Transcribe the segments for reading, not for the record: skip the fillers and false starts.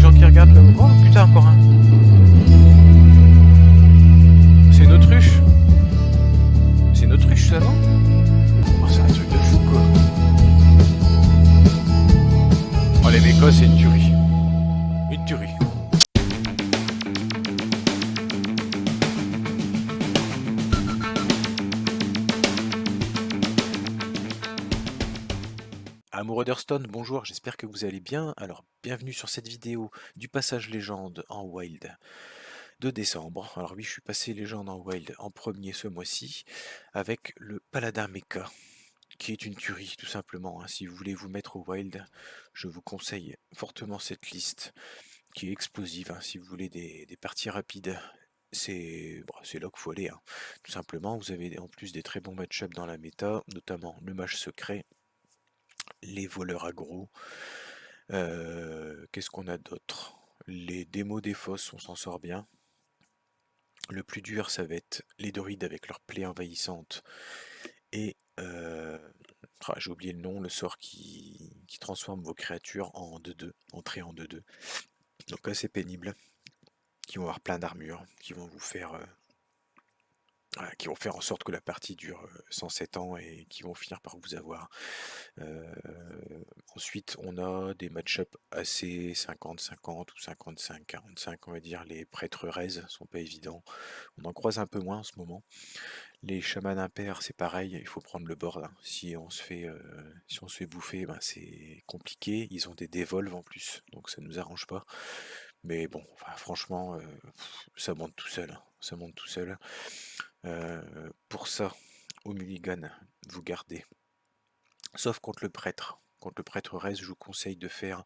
gens qui regardent là. Oh putain, encore un. C'est une autruche. C'est une autruche ça, non? Oh, c'est un truc de fou quoi. Oh les mécos, c'est une tuerie. Une tuerie. Amoureux d'Hearthstone, bonjour, j'espère que vous allez bien. Alors, bienvenue sur cette vidéo du passage légende en Wild de décembre. Alors oui, je suis passé légende en Wild en premier ce mois-ci avec le Paladin Mecha, qui est une tuerie tout simplement, hein. Si vous voulez vous mettre au Wild, je vous conseille fortement cette liste qui est explosive, hein. Si vous voulez des parties rapides, c'est là qu'il faut aller, hein. Tout simplement, vous avez en plus des très bons match-ups dans la méta, notamment le mage secret, les voleurs aggro. Qu'est-ce qu'on a d'autre? Les démos des fosses, on s'en sort bien. Le plus dur, ça va être les druides avec leur plaie envahissante. Et j'ai oublié le nom, le sort qui transforme vos créatures en 2-2, entrée en 2-2. Donc assez pénible. Qui vont avoir plein d'armures, qui vont vous faire qui vont faire en sorte que la partie dure 107 ans et qui vont finir par vous avoir. Euh, Ensuite, on a des match-ups assez 50-50 ou 55-45, on va dire. Les prêtres raise sont pas évidents. On en croise un peu moins en ce moment. Les chamans impairs, c'est pareil, il faut prendre le board, hein. Si on se fait bouffer, ben c'est compliqué. Ils ont des dévolves en plus, donc ça nous arrange pas. Mais bon, enfin, franchement, ça monte tout seul, hein. Ça monte tout seul. Pour ça, au mulligan, vous gardez. Sauf contre le prêtre. Contre le prêtre reste, je vous conseille de faire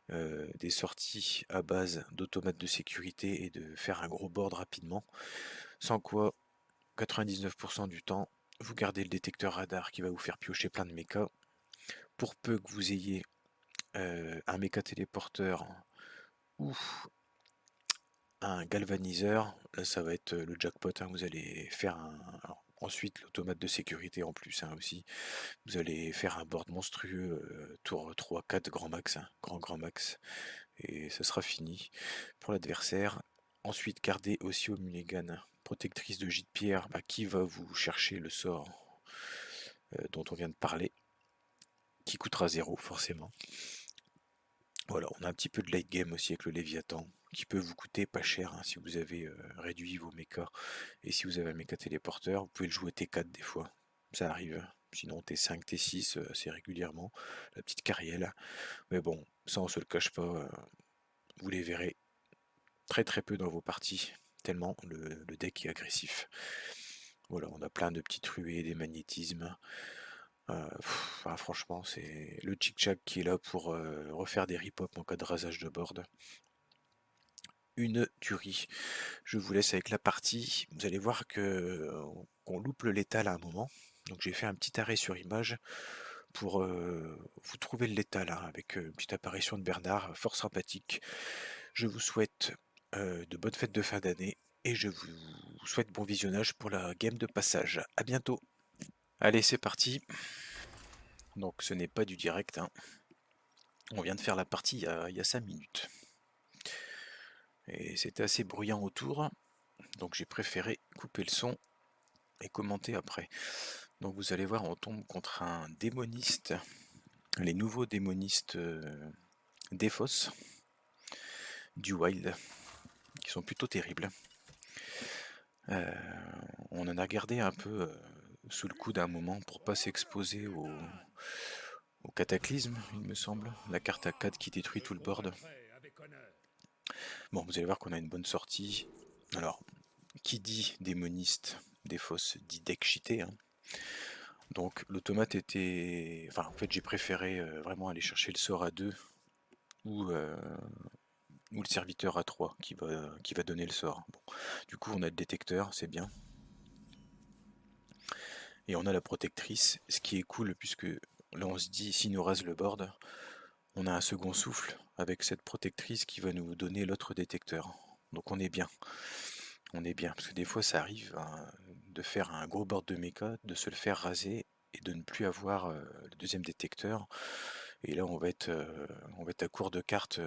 des sorties à base d'automates de sécurité et de faire un gros board rapidement. Sans quoi, 99% du temps, vous gardez le détecteur radar qui va vous faire piocher plein de mechas. Pour peu que vous ayez un méca téléporteur ou un galvaniseur, là ça va être le jackpot, hein. Vous allez faire ensuite l'automate de sécurité en plus, hein, aussi. Vous allez faire un board monstrueux, tour 3-4 grand max, hein, grand max, et ce sera fini pour l'adversaire. Ensuite, gardez aussi au mulligan protectrice de gîte pierre, bah, qui va vous chercher le sort dont on vient de parler, qui coûtera 0 forcément. Voilà, on a un petit peu de late game aussi avec le Léviathan, qui peut vous coûter pas cher, hein, si vous avez réduit vos mechas. Et si vous avez un mecha téléporteur, vous pouvez le jouer T4 des fois, ça arrive. Sinon T5, T6 assez régulièrement, la petite carrière. Mais bon, ça on se le cache pas, vous les verrez très peu dans vos parties, tellement le deck est agressif. Voilà, on a plein de petites ruées, des magnétismes. Franchement, c'est le chick-chack qui est là pour refaire des rip-hop en cas de rasage de board. Une tuerie. Je vous laisse avec la partie. Vous allez voir qu'on loupe le létal à un moment. Donc j'ai fait un petit arrêt sur image pour vous trouver le létal, hein, avec une petite apparition de Bernard, fort sympathique. Je vous souhaite de bonnes fêtes de fin d'année et je vous souhaite bon visionnage pour la game de passage. À bientôt. Allez, c'est parti. Donc ce n'est pas du direct, hein. On vient de faire la partie il y a 5 minutes. Et c'était assez bruyant autour, donc j'ai préféré couper le son et commenter après. Donc vous allez voir, on tombe contre un démoniste, les nouveaux démonistes d'Ephos, du Wild, qui sont plutôt terribles. On en a gardé un peu sous le coude à un moment pour pas s'exposer au cataclysme, il me semble. La carte à 4 qui détruit tout le board. Bon, vous allez voir qu'on a une bonne sortie. Alors, qui dit démoniste d'Ephos dit deck cheaté, hein. Donc l'automate était... Enfin, en fait, j'ai préféré vraiment aller chercher le sort à 2 ou le serviteur à 3 qui va donner le sort. Bon. Du coup, on a le détecteur, c'est bien. Et on a la protectrice, ce qui est cool, puisque là, on se dit, s'il nous rase le board, on a un second souffle avec cette protectrice qui va nous donner l'autre détecteur. Donc on est bien. On est bien, parce que des fois, ça arrive, hein, de faire un gros board de mecha, de se le faire raser et de ne plus avoir le deuxième détecteur. Et là, on va être à court de cartes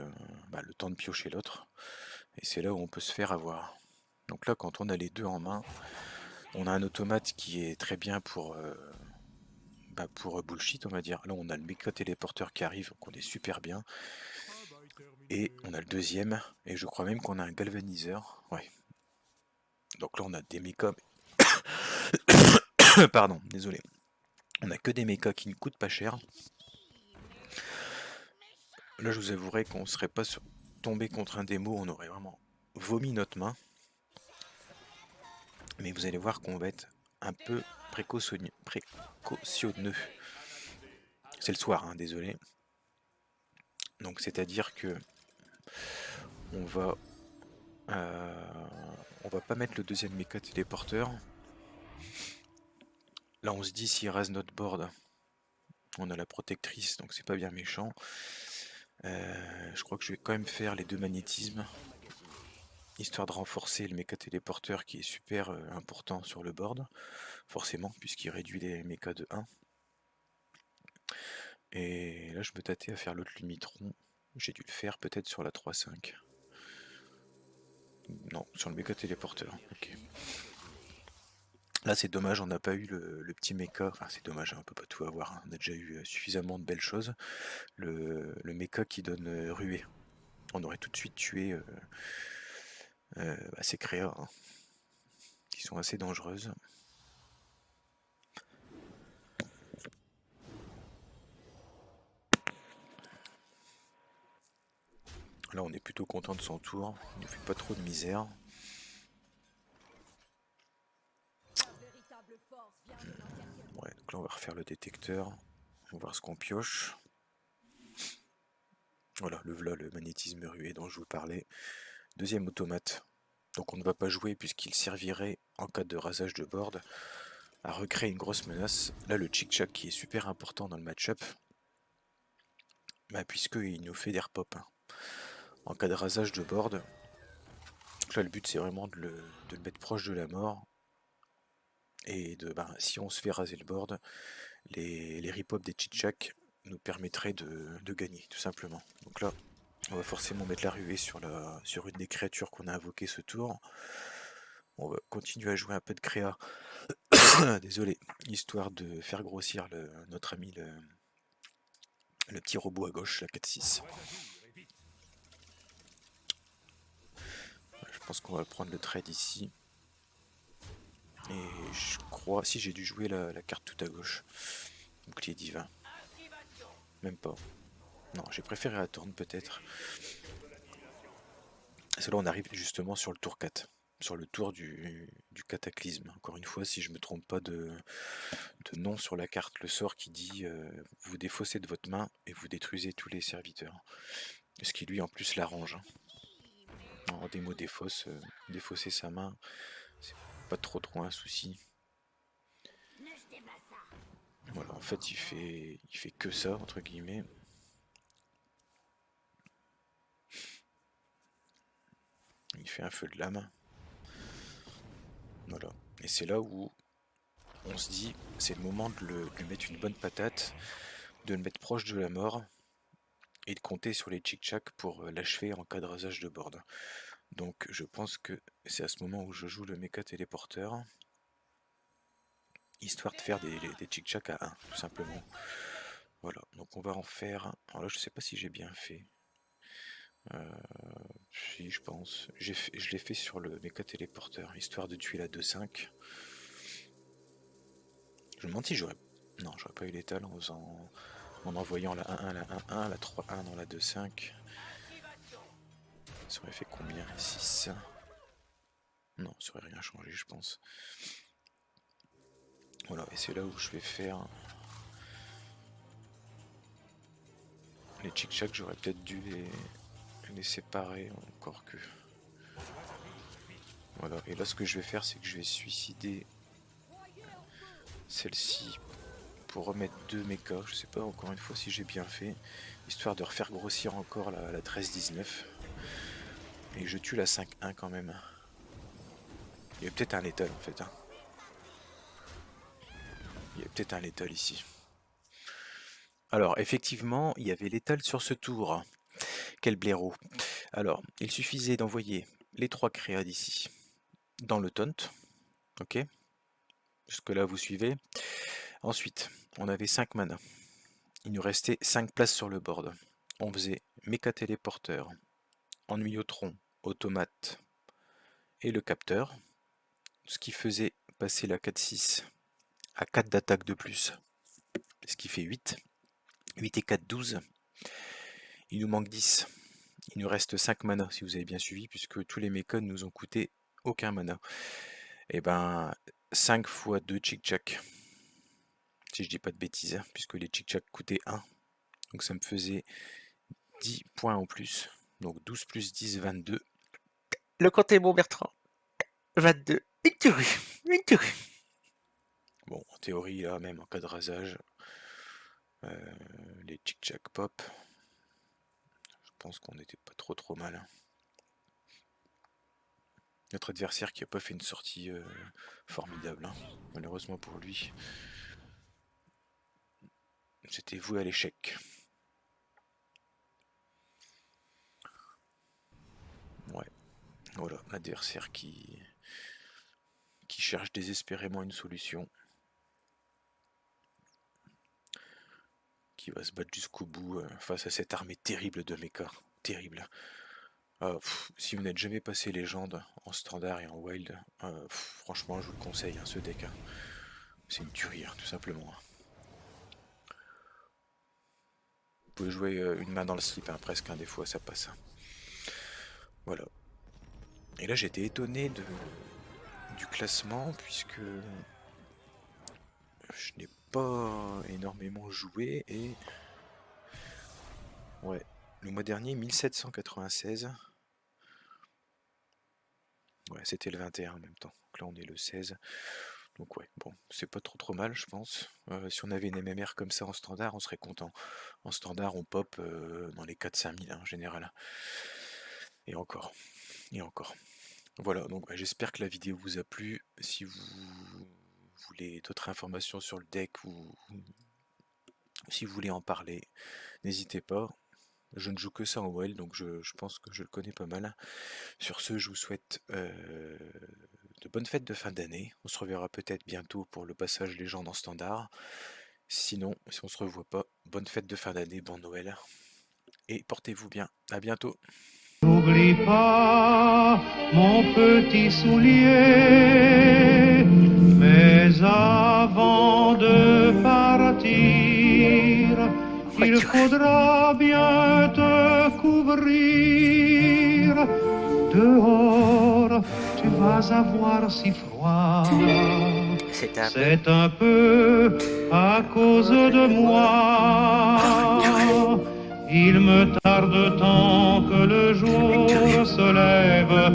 le temps de piocher l'autre. Et c'est là où on peut se faire avoir. Donc là, quand on a les deux en main, on a un automate qui est très bien pour bullshit, on va dire. Là, on a le méca téléporteur qui arrive, donc on est super bien. Et on a le deuxième, et je crois même qu'on a un galvaniseur. Ouais. Donc là, on a des mechas. Pardon, désolé. On a que des mechas qui ne coûtent pas cher. Là, je vous avouerai qu'on serait pas tombé contre un démo, on aurait vraiment vomi notre main. Mais vous allez voir qu'on va être un peu précautionneux. C'est le soir, hein, désolé. Donc c'est-à-dire que on va on va pas mettre le deuxième méca téléporteur. Là on se dit s'il rase notre board, on a la protectrice, donc c'est pas bien méchant. Je crois que je vais quand même faire les deux magnétismes, histoire de renforcer le méca téléporteur qui est super important sur le board, forcément, puisqu'il réduit les mécas de 1. Et là je me tâtais à faire l'autre limitron. J'ai dû le faire peut-être sur la 3-5. Non, sur le méca téléporteur. Ok. Là c'est dommage, on n'a pas eu le petit méca. Enfin c'est dommage, on peut pas tout avoir. Hein. On a déjà eu suffisamment de belles choses. Le méca qui donne ruée. On aurait tout de suite tué ces créas, hein, qui sont assez dangereuses. Là on est plutôt content de son tour. Il ne fait pas trop de misère. Ouais, donc là on va refaire le détecteur. On va voir ce qu'on pioche. Voilà, le magnétisme rué dont je vous parlais. Deuxième automate. Donc on ne va pas jouer puisqu'il servirait, en cas de rasage de board, à recréer une grosse menace. Là le chick-chack qui est super important dans le match-up, puisqu'il nous fait des repop. Hein. En cas de rasage de board, donc là le but c'est vraiment de le mettre proche de la mort. Et si on se fait raser le board, les repop des chick-chack nous permettraient de gagner, tout simplement. Donc là, on va forcément mettre la ruée sur une des créatures qu'on a invoquées ce tour. On va continuer à jouer un peu de créa. Désolé, histoire de faire grossir notre ami le petit robot à gauche, la 4-6. Je pense qu'on va prendre le trade ici. Et je crois, si j'ai dû jouer la carte tout à gauche. Bouclier divin. Même pas. Non, j'ai préféré attendre peut-être. C'est là on arrive justement sur le tour 4. Sur le tour du cataclysme. Encore une fois, si je me trompe pas de nom sur la carte, le sort qui dit vous défaussez de votre main et vous détruisez tous les serviteurs. Ce qui lui en plus l'arrange. En démo défausser sa main, c'est pas trop un souci. Voilà, en fait il fait que ça entre guillemets. Il fait un feu de lame. Voilà. Et c'est là où on se dit c'est le moment de lui mettre une bonne patate, de le mettre proche de la mort et de compter sur les chick-chack pour l'achever en cas de rasage de board. Donc je pense que c'est à ce moment où je joue le méca téléporteur, histoire de faire des chick-chack à 1, tout simplement. Voilà, donc on va en faire... Alors là je sais pas si j'ai bien fait. Si je pense. Je l'ai fait sur le méca téléporteur, histoire de tuer la 2-5. Je me demande si j'aurais... Non, j'aurais pas eu l'étal en envoyant la 1-1, la 1-1, la 3-1 dans la 2-5. Ça aurait fait combien? 6. Non, ça aurait rien changé, je pense. Voilà, et c'est là où je vais faire les chick-chack. J'aurais peut-être dû les séparer, encore que. Voilà, et là ce que je vais faire, c'est que je vais suicider celle-ci pour remettre 2 mechas. Je sais pas encore une fois si j'ai bien fait, histoire de refaire grossir encore la 13-19. Et je tue la 5-1 quand même. Il y a peut-être un létal en fait. Hein. Il y a peut-être un létal ici. Alors effectivement, il y avait létal sur ce tour. Quel blaireau. Alors, il suffisait d'envoyer les 3 créas d'ici dans le taunt. Ok? Jusque-là, vous suivez. Ensuite, on avait 5 mana. Il nous restait 5 places sur le board. On faisait méca téléporteur, ennuyotron, automate et le capteur. Ce qui faisait passer la 4-6 à 4 d'attaque de plus. Ce qui fait 8. 8 et 4, 12. Il nous manque 10. Il nous reste 5 mana, si vous avez bien suivi, puisque tous les mécons nous ont coûté aucun mana. Et ben, 5 fois 2 chick-chack. Si je dis pas de bêtises, hein, puisque les chick-chack coûtaient 1. Donc ça me faisait 10 points en plus. Donc 12 plus 10, 22. Le compte est bon, Bertrand. 22. Une tuerie. Une tuerie. Bon, en théorie, là, même en cas de rasage, les chick-chack pop, je pense qu'on n'était pas trop mal. Hein. Notre adversaire qui a pas fait une sortie formidable, hein. Malheureusement pour lui. C'était voué à l'échec. Ouais, voilà, l'adversaire qui cherche désespérément une solution. Qui va se battre jusqu'au bout face à cette armée terrible de mecha. Terrible. Si vous n'êtes jamais passé légende en standard et en wild, franchement je vous le conseille, hein, ce deck. Hein. C'est une tuerie, hein, tout simplement. Hein. Vous pouvez jouer une main dans le slip, hein, presque, hein, des fois ça passe. Hein. Voilà. Et là j'étais étonné du classement, puisque je n'ai pas énormément joué, et... Ouais, le mois dernier, 1796. Ouais, c'était le 21 en même temps. Donc là, on est le 16. Donc ouais, bon, c'est pas trop mal, je pense. Si on avait une MMR comme ça en standard, on serait content. En standard, on pop dans les 4-5 000 hein, en général. Et encore. Et encore. Voilà, donc ouais, j'espère que la vidéo vous a plu. Si vous voulez d'autres informations sur le deck ou si vous voulez en parler, n'hésitez pas. Je ne joue que ça en WoW, donc je pense que je le connais pas mal. Sur ce, je vous souhaite de bonnes fêtes de fin d'année. On se reverra peut-être bientôt pour le passage légende en standard. Sinon, si on se revoit pas, bonne fête de fin d'année, bon Noël. Et portez-vous bien. À bientôt. N'oublie pas mon petit soulier, mais avant de partir, il faudra bien te couvrir. Dehors, tu vas avoir si froid. C'est un peu à cause de moi. Il me tarde tant que le jour se lève.